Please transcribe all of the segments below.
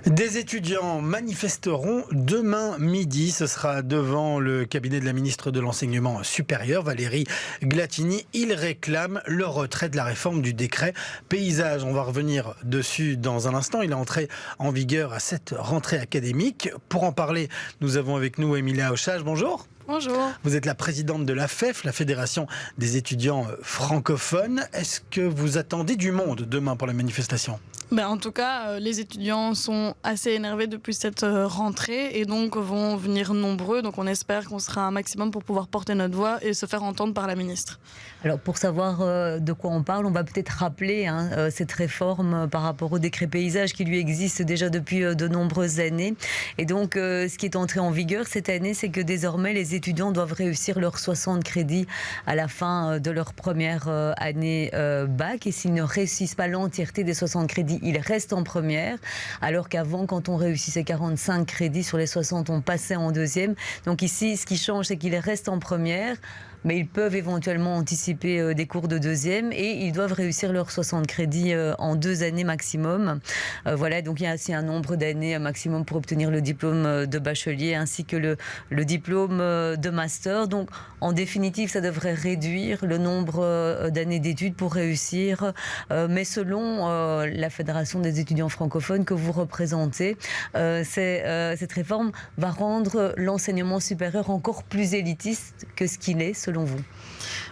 Des étudiants manifesteront demain midi. Ce sera devant le cabinet de la ministre de l'Enseignement supérieur, Valérie Glatini. Ils réclament le retrait de la réforme du décret paysage. On va revenir dessus dans un instant. Il est entré en vigueur à cette rentrée académique. Pour en parler, nous avons avec nous Emilia Auchage. Bonjour. Bonjour. Vous êtes la présidente de la FEF, la Fédération des étudiants francophones. Est-ce que vous attendez du monde demain pour la manifestation ? En tout cas, les étudiants sont assez énervés depuis cette rentrée et donc vont venir nombreux. Donc on espère qu'on sera un maximum pour pouvoir porter notre voix et se faire entendre par la ministre. Alors pour savoir de quoi on parle, on va peut-être rappeler cette réforme par rapport au décret paysage qui lui existe déjà depuis de nombreuses années. Et donc ce qui est entré en vigueur cette année, c'est que désormais les étudiants doivent réussir leurs 60 crédits à la fin de leur première année bac. Et s'ils ne réussissent pas l'entièreté des 60 crédits, ils restent en première, alors qu'avant, quand on réussissait 45 crédits sur les 60, on passait en deuxième. Donc ici, ce qui change, c'est qu'ils restent en première, mais ils peuvent éventuellement anticiper des cours de deuxième et ils doivent réussir leurs 60 crédits en 2 années maximum. Voilà, donc il y a aussi un nombre d'années maximum pour obtenir le diplôme de bachelier ainsi que le diplôme de master. Donc en définitive, ça devrait réduire le nombre d'années d'études pour réussir. Mais selon la Fédération des étudiants francophones que vous représentez, cette réforme va rendre l'enseignement supérieur encore plus élitiste que ce qu'il est, selon vous?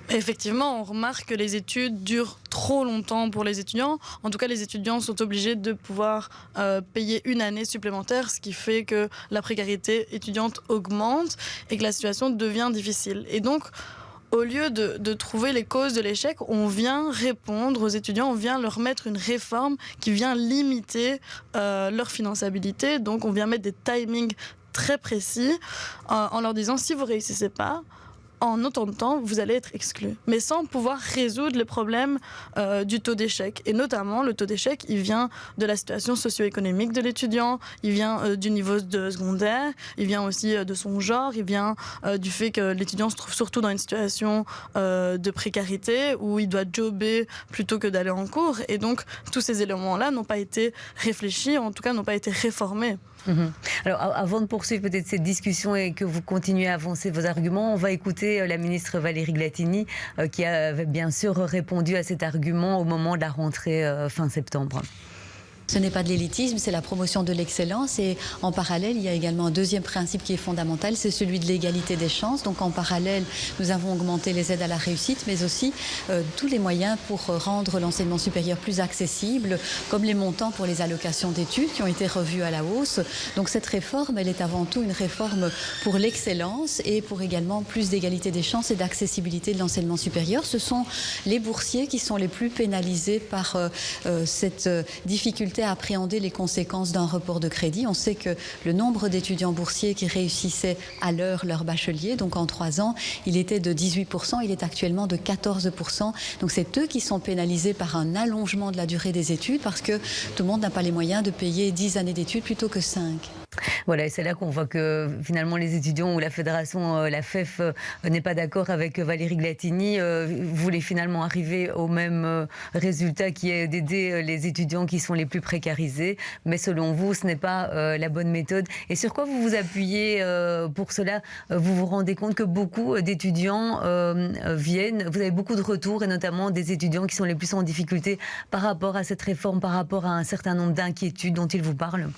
Effectivement, on remarque que les études durent trop longtemps pour les étudiants. En tout cas, les étudiants sont obligés de pouvoir payer une année supplémentaire, ce qui fait que la précarité étudiante augmente et que la situation devient difficile. Et donc, au lieu de trouver les causes de l'échec, on vient répondre aux étudiants, on vient leur mettre une réforme qui vient limiter leur finançabilité. Donc, on vient mettre des timings très précis en leur disant si vous ne réussissez pas, en autant de temps, vous allez être exclu. Mais sans pouvoir résoudre les problèmes du taux d'échec. Et notamment, le taux d'échec, il vient de la situation socio-économique de l'étudiant, il vient du niveau de secondaire, il vient aussi de son genre, il vient du fait que l'étudiant se trouve surtout dans une situation de précarité où il doit jobber plutôt que d'aller en cours. Et donc, tous ces éléments-là n'ont pas été réfléchis, en tout cas n'ont pas été réformés. Alors, avant de poursuivre peut-être cette discussion et que vous continuez à avancer vos arguments, on va écouter la ministre Valérie Glatini qui avait bien sûr répondu à cet argument au moment de la rentrée fin septembre. Ce n'est pas de l'élitisme, c'est la promotion de l'excellence et en parallèle, il y a également un deuxième principe qui est fondamental, c'est celui de l'égalité des chances. Donc en parallèle, nous avons augmenté les aides à la réussite, mais aussi tous les moyens pour rendre l'enseignement supérieur plus accessible, comme les montants pour les allocations d'études qui ont été revus à la hausse. Donc cette réforme, elle est avant tout une réforme pour l'excellence et pour également plus d'égalité des chances et d'accessibilité de l'enseignement supérieur. Ce sont les boursiers qui sont les plus pénalisés par cette difficulté à appréhender les conséquences d'un report de crédit. On sait que le nombre d'étudiants boursiers qui réussissaient à l'heure leur bachelier, donc en 3 ans, il était de 18%, il est actuellement de 14%. Donc c'est eux qui sont pénalisés par un allongement de la durée des études parce que tout le monde n'a pas les moyens de payer 10 années d'études plutôt que 5. Voilà, et c'est là qu'on voit que finalement les étudiants ou la fédération, la FEF, n'est pas d'accord avec Valérie Glatini. Vous voulez finalement arriver au même résultat qui est d'aider les étudiants qui sont les plus précarisés. Mais selon vous, ce n'est pas la bonne méthode. Et sur quoi vous vous appuyez pour cela? Vous vous rendez compte que beaucoup d'étudiants viennent, vous avez beaucoup de retours et notamment des étudiants qui sont les plus en difficulté par rapport à cette réforme, par rapport à un certain nombre d'inquiétudes dont ils vous parlent?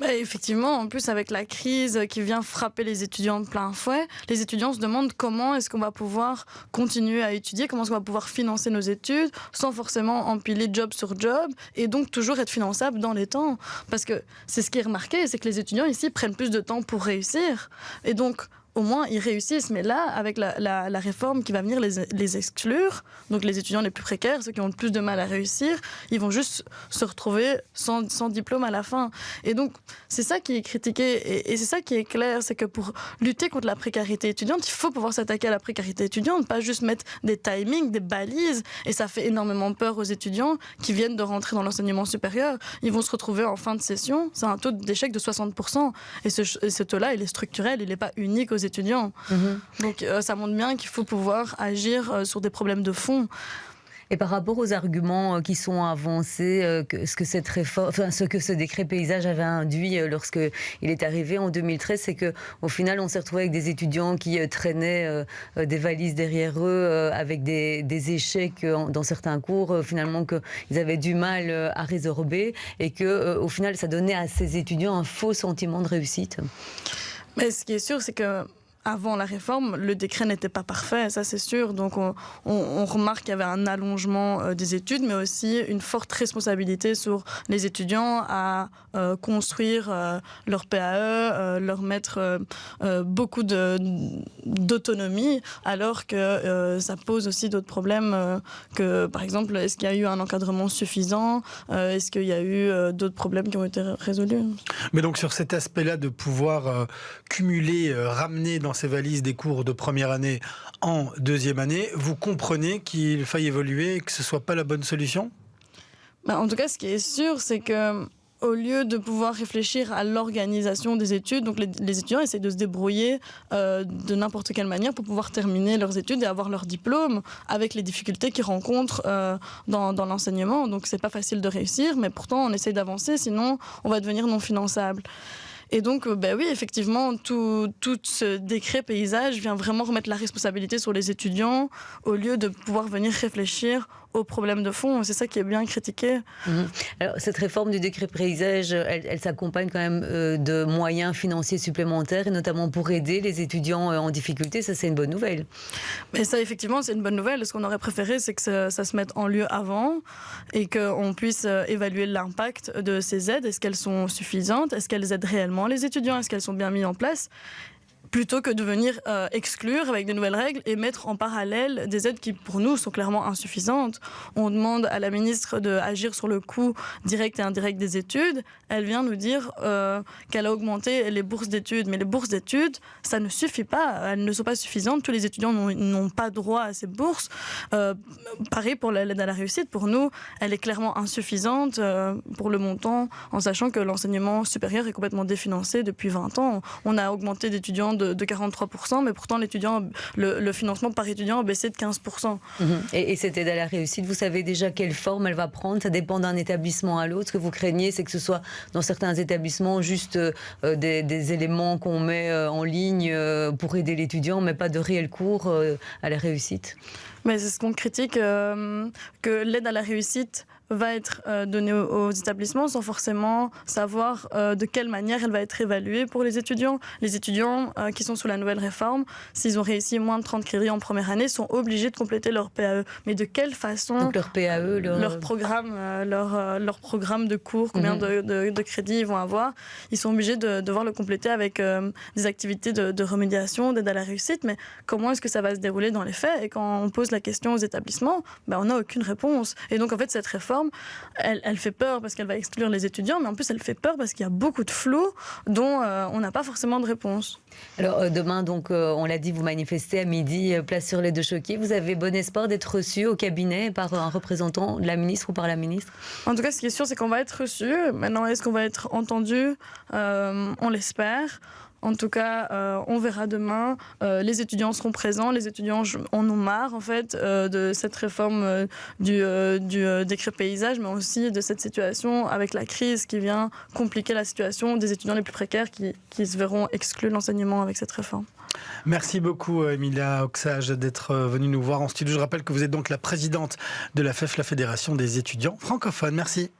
Effectivement, en plus avec la crise qui vient frapper les étudiants de plein fouet, les étudiants se demandent comment est-ce qu'on va pouvoir continuer à étudier, comment est-ce qu'on va pouvoir financer nos études sans forcément empiler job sur job et donc toujours être finançable dans les temps. Parce que c'est ce qui est remarqué, c'est que les étudiants ici prennent plus de temps pour réussir. Et donc, au moins, ils réussissent. Mais là, avec la réforme qui va venir les exclure, donc les étudiants les plus précaires, ceux qui ont le plus de mal à réussir, ils vont juste se retrouver sans diplôme à la fin. Et donc, c'est ça qui est critiqué. Et c'est ça qui est clair, c'est que pour lutter contre la précarité étudiante, il faut pouvoir s'attaquer à la précarité étudiante, pas juste mettre des timings, des balises. Et ça fait énormément peur aux étudiants qui viennent de rentrer dans l'enseignement supérieur. Ils vont se retrouver en fin de session. C'est un taux d'échec de 60%. Et ce taux-là, il est structurel, il n'est pas unique aux étudiants. Donc ça montre bien qu'il faut pouvoir agir sur des problèmes de fond. Et par rapport aux arguments qui sont avancés, ce que ce décret paysage avait induit lorsqu'il est arrivé en 2013, c'est qu'au final, on s'est retrouvé avec des étudiants qui traînaient des valises derrière eux avec des échecs dans certains cours, finalement, qu'ils avaient du mal à résorber et qu'au final, ça donnait à ces étudiants un faux sentiment de réussite. Mais ce qui est sûr, c'est que avant la réforme, le décret n'était pas parfait, ça c'est sûr. Donc on remarque qu'il y avait un allongement des études, mais aussi une forte responsabilité sur les étudiants à construire leur PAE, leur mettre beaucoup d'autonomie, alors que ça pose aussi d'autres problèmes que, par exemple, est-ce qu'il y a eu un encadrement suffisant? Est-ce qu'il y a eu d'autres problèmes qui ont été résolus? Mais donc sur cet aspect-là de pouvoir cumuler, ramener dans ces valises des cours de première année en deuxième année, vous comprenez qu'il faille évoluer et que ce ne soit pas la bonne solution? En tout cas, ce qui est sûr, c'est que au lieu de pouvoir réfléchir à l'organisation des études, donc les étudiants essaient de se débrouiller de n'importe quelle manière pour pouvoir terminer leurs études et avoir leur diplôme avec les difficultés qu'ils rencontrent dans l'enseignement. Donc c'est pas facile de réussir, mais pourtant on essaie d'avancer, sinon on va devenir non finançable. Et donc, oui, effectivement, tout ce décret paysage vient vraiment remettre la responsabilité sur les étudiants au lieu de pouvoir venir réfléchir aux problèmes de fond. C'est ça qui est bien critiqué. Alors, cette réforme du décret paysage, elle s'accompagne quand même de moyens financiers supplémentaires, et notamment pour aider les étudiants en difficulté. Ça, c'est une bonne nouvelle. Mais ça, effectivement, c'est une bonne nouvelle. Ce qu'on aurait préféré, c'est que ça se mette en lieu avant et qu'on puisse évaluer l'impact de ces aides. Est-ce qu'elles sont suffisantes? Est-ce qu'elles aident réellement les étudiants? Est-ce qu'elles sont bien mises en place? Plutôt que de venir exclure avec de nouvelles règles et mettre en parallèle des aides qui, pour nous, sont clairement insuffisantes. On demande à la ministre d'agir sur le coût direct et indirect des études. Elle vient nous dire qu'elle a augmenté les bourses d'études. Mais les bourses d'études, ça ne suffit pas. Elles ne sont pas suffisantes. Tous les étudiants n'ont pas droit à ces bourses. Pareil pour l'aide à la réussite. Pour nous, elle est clairement insuffisante pour le montant, en sachant que l'enseignement supérieur est complètement définancé depuis 20 ans. On a augmenté d'étudiants de 43%, mais pourtant le financement par étudiant a baissé de 15%. Et cette aide à la réussite, vous savez déjà quelle forme elle va prendre? Ça dépend d'un établissement à l'autre. Ce que vous craignez, c'est que ce soit dans certains établissements juste des éléments qu'on met en ligne pour aider l'étudiant, mais pas de réel cours à la réussite. Mais c'est ce qu'on critique, que l'aide à la réussite va être donnée aux établissements sans forcément savoir de quelle manière elle va être évaluée pour les étudiants. Les étudiants qui sont sous la nouvelle réforme, s'ils ont réussi moins de 30 crédits en première année, sont obligés de compléter leur PAE. Mais de quelle façon? Donc leur PAE, leur programme de cours, combien de crédits ils vont avoir. Ils sont obligés de devoir le compléter avec des activités de remédiation, d'aide à la réussite. Mais comment est-ce que ça va se dérouler dans les faits? Et quand on pose la question aux établissements, on n'a aucune réponse. Et donc en fait cette réforme, elle fait peur parce qu'elle va exclure les étudiants, mais en plus elle fait peur parce qu'il y a beaucoup de flou dont on n'a pas forcément de réponse. Alors demain, donc, on l'a dit, vous manifestez à midi, place sur les Deux Choqués. Vous avez bon espoir d'être reçu au cabinet par un représentant de la ministre ou par la ministre? En tout cas, ce qui est sûr, c'est qu'on va être reçu. Maintenant, est-ce qu'on va être entendu? On l'espère. En tout cas, on verra demain. Les étudiants seront présents. Les étudiants en ont marre, en fait, de cette réforme du décret paysage, mais aussi de cette situation avec la crise qui vient compliquer la situation des étudiants les plus précaires qui se verront exclus de l'enseignement avec cette réforme. Merci beaucoup, Emilia Oxage, d'être venue nous voir en studio. Je rappelle que vous êtes donc la présidente de la FEF, la Fédération des étudiants francophones. Merci.